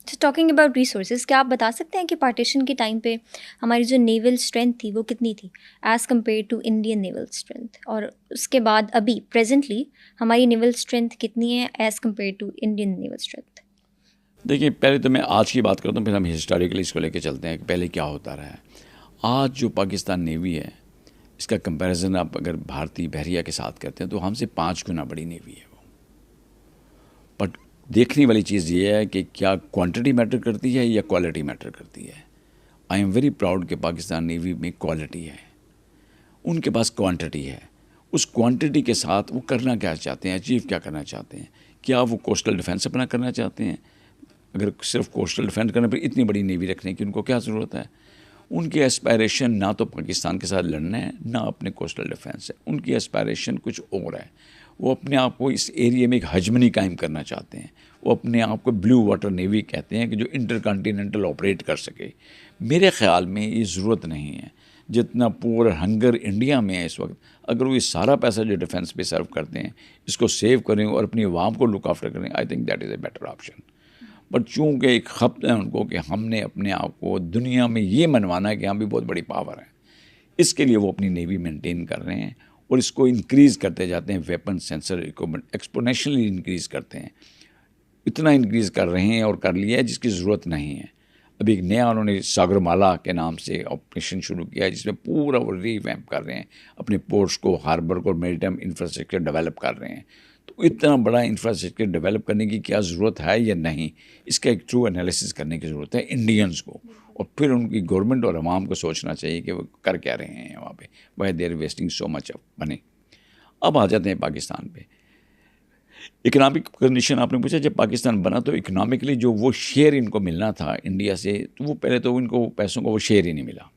तो talking about resources, क्या आप बता सकते हैं कि पार्टीशन के टाइम पे हमारी जो नेवल स्ट्रेंथ थी वो कितनी थी as compare to Indian naval strength, और उसके बाद अभी प्रेजेंटली हमारी नेवल स्ट्रेंथ कितनी है as compare to Indian naval strength? देखिए, पहले तो मैं आज की बात करता हूँ, फिर हम हिस्टोरिकली इसको लेके चलते हैं कि पहले क्या होता रहा है। आज जो पाकिस्तान नेवी है, इसका कंपैरिजन आप अगर भारतीय बहरिया के साथ करते हैं तो हमसे 5 गुना बड़ी नेवी है वो। बट देखने वाली चीज़ ये है कि क्या क्वांटिटी मैटर करती है या क्वालिटी मैटर करती है। आई एम वेरी प्राउड कि पाकिस्तान नेवी में क्वालिटी है, उनके पास क्वांटिटी है। उस क्वांटिटी के साथ वो करना क्या चाहते हैं, अचीव क्या करना चाहते हैं। क्या वो कोस्टल डिफेंस अपना करना चाहते हैं? अगर सिर्फ कोस्टल डिफेंस करने पर इतनी बड़ी नेवी रखने की उनको क्या ज़रूरत है? उनकी एस्पायरेशन ना तो पाकिस्तान के साथ लड़ना है, ना अपने कोस्टल डिफेंस है। उनकी एस्पायरेशन कुछ और है। वो अपने आप को इस एरिया में एक हजमनी कायम करना चाहते हैं। वो अपने आप को ब्लू वाटर नेवी कहते हैं कि जो इंटरकॉन्टिनेंटल ऑपरेट कर सके। मेरे ख़्याल में ये ज़रूरत नहीं है। जितना पुअर हंगर इंडिया में है इस वक्त, अगर वो ये सारा पैसा जो डिफेंस पे सर्व करते हैं इसको सेव करें और अपनी आवाम को लुक आफ्टर करें, I think that is a better option. But चूँकि एक खपत है उनको कि हमने अपने आप को दुनिया में ये मनवाना है कि हम भी बहुत बड़ी पावर है, इसके लिए वो अपनी नेवी मेंटेन कर रहे हैं और इसको इंक्रीज़ करते जाते हैं। Weapon sensor equipment exponentially increase करते हैं। इतना इंक्रीज़ कर रहे हैं और कर लिया है जिसकी ज़रूरत नहीं है। अभी एक नया उन्होंने सागरमाला के नाम से ऑपरेशन शुरू किया है जिसमें पूरा वो रीवैम्प कर रहे हैं, अपने पोर्ट्स को, हार्बर को, मेरीटाइम इंफ्रास्ट्रक्चर डेवलप कर रहे हैं। तो इतना बड़ा इंफ्रास्ट्रक्चर डेवलप करने की क्या ज़रूरत है या नहीं, इसका एक ट्रू एनालिसिस करने की ज़रूरत है इंडियंस को। और फिर उनकी गवर्नमेंट और अवाम को सोचना चाहिए कि वो कर क्या रहे हैं वहाँ पे, why they are wasting so much of money. अब आ जाते हैं पाकिस्तान पे। इकोनॉमिक कंडीशन आपने पूछा, जब पाकिस्तान बना तो इकोनॉमिकली जो वो शेयर इनको मिलना था इंडिया से, तो वो पहले तो इनको पैसों को वो शेयर ही नहीं मिला,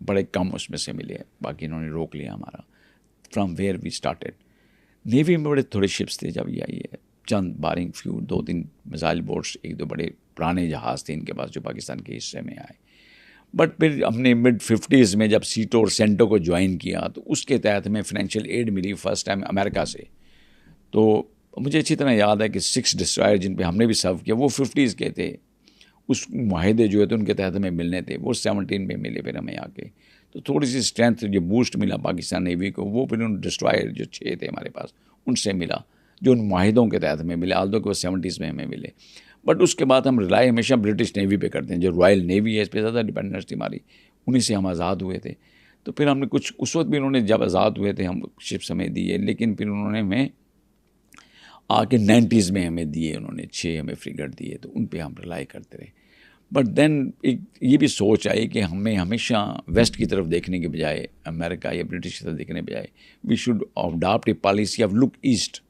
बड़े कम उसमें से मिले, बाकी इन्होंने रोक लिया हमारा। From where we started, navy में बड़े थोड़े शिप्स थे जब ये आई है, चंद बारिंग फ्यू, 2-3 मिसाइल बोट्स, 1-2 बड़े पुराने जहाज़ थे इनके पास जो पाकिस्तान के हिस्से में आए। बट फिर हमने मिड-50s में जब सीटो और सेंटो को ज्वाइन किया तो उसके तहत हमें फाइनेंशियल एड मिली फर्स्ट टाइम अमेरिका से। तो मुझे अच्छी तरह याद है कि 6 डिस्ट्रॉयर जिन पे हमने भी सर्व किया वो 50s के थे। उस माहिदे जो है तो उनके तहत हमें मिलने थे, वो 17 में मिले फिर हमें आके। तो थोड़ी सी स्ट्रेंथ जो बूस्ट मिला पाकिस्तान नेवी को, वो फिर उन डिस्ट्रॉयर जो 6 थे हमारे पास उनसे मिला, जो उन माहिदों के तहत हमें मिले, आल्दो कि वो 70s में हमें मिले। बट उसके बाद हम रिलाई हमेशा ब्रिटिश नेवी पे करते हैं, जो रॉयल नेवी है इस पर ज़्यादा डिपेंडेंस थी हमारी, उन्हीं से हम आज़ाद हुए थे। तो फिर हमने कुछ उस वक्त भी उन्होंने जब आज़ाद हुए थे हम शिप्स हमें दिए, लेकिन फिर उन्होंने हमें आके 90s में हमें दिए, उन्होंने 6 हमें फ्रिगेट दिए, तो उन पे हम रिलाई करते रहे। बट देन एक ये भी सोच आई कि हमें हमेशा वेस्ट की तरफ देखने के बजाय, अमेरिका या ब्रिटिश की तरफ देखने के बजाय, we should adopt a policy of look east.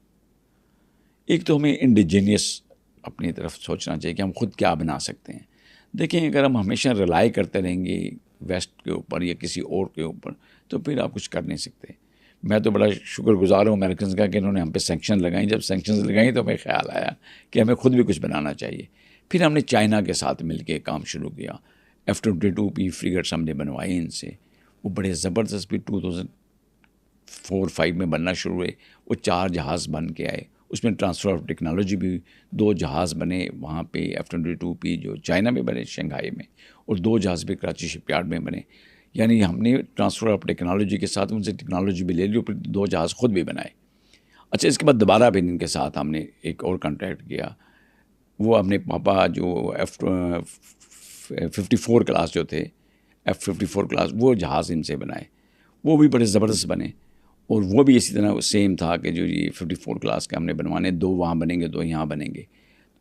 एक तो हमें इंडिजीनियस अपनी तरफ सोचना चाहिए कि हम खुद क्या बना सकते हैं। देखें, अगर हम हमेशा रिलाई करते रहेंगे वेस्ट के ऊपर या किसी और के ऊपर, तो फिर आप कुछ कर नहीं सकते। मैं तो बड़ा शुक्रगुजार हूँ अमेरिकन का कि इन्होंने हम पे सैंक्शन लगाई। जब सैंक्शन लगाई तो हमें ख्याल आया कि हमें खुद भी कुछ बनाना चाहिए। फिर हमने चाइना के साथ मिलके काम शुरू किया। F-22P फ्रिगेट्स हमने बनवाई इनसे, वो बड़े ज़बरदस्त भी 2004-5 में बनना शुरू हुए। वो 4 जहाज़ बन के आए, उसमें ट्रांसफ़र ऑफ टेक्नोलॉजी भी 2 जहाज़ बने वहाँ पे F-22P जो चाइना में बने शंघाई में, और 2 जहाज़ भी कराची शिपयार्ड में बने। यानी हमने ट्रांसफ़र ऑफ टेक्नोलॉजी के साथ उनसे टेक्नोलॉजी भी ले ली और फिर 2 जहाज़ खुद भी बनाए। अच्छा, इसके बाद दोबारा फिर इनके साथ हमने एक और कॉन्ट्रैक्ट किया। वो अपने पापा जो F-54 क्लास जो थे, F-54 क्लास, वो जहाज़ इनसे बनाए, वो भी बड़े ज़बरदस्त बने। और वो भी इसी तरह सेम था कि जो ये 54 क्लास के हमने बनवाने, 2 वहाँ बनेंगे, 2 यहाँ बनेंगे।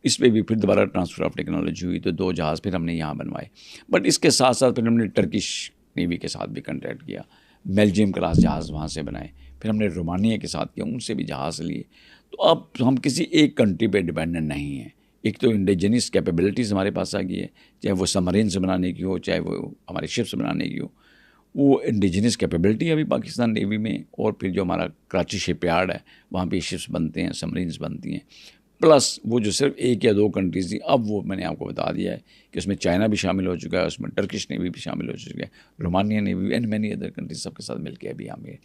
इस पे भी फिर दोबारा ट्रांसफ़र ऑफ टेक्नोलॉजी हुई, तो 2 जहाज़ फिर हमने यहाँ बनवाए। बट इसके साथ साथ फिर हमने टर्किश नेवी के साथ भी कॉन्ट्रैक्ट किया, बेल्जियम क्लास जहाज़ वहाँ से बनाए। फिर हमने रोमानिया के साथ किया, उनसे भी जहाज़ लिए। तो अब हम किसी एक कंट्री पे डिपेंडेंट नहीं हैं। एक तो इंडिजिनस कैपेबिलिटीज़ हमारे पास आ गई है, चाहे वो सबमरीन्स बनाने की हो, चाहे वो हमारे शिप्स बनाने की हो, वो इंडिजिनस कैपेबिलिटी है अभी पाकिस्तान नेवी में। और फिर जो हमारा कराची शिपयार्ड है, वहाँ पे शिप्स बनते हैं, सबमरीन्स बनती हैं। प्लस वो जो सिर्फ 1 या 2 कंट्रीज़ थी, अब वो मैंने आपको बता दिया है कि उसमें चाइना भी शामिल हो चुका है, उसमें टर्किश नेवी भी शामिल हो चुकी है, Romania navy and many other countries सबके साथ मिलकर अभी हम ये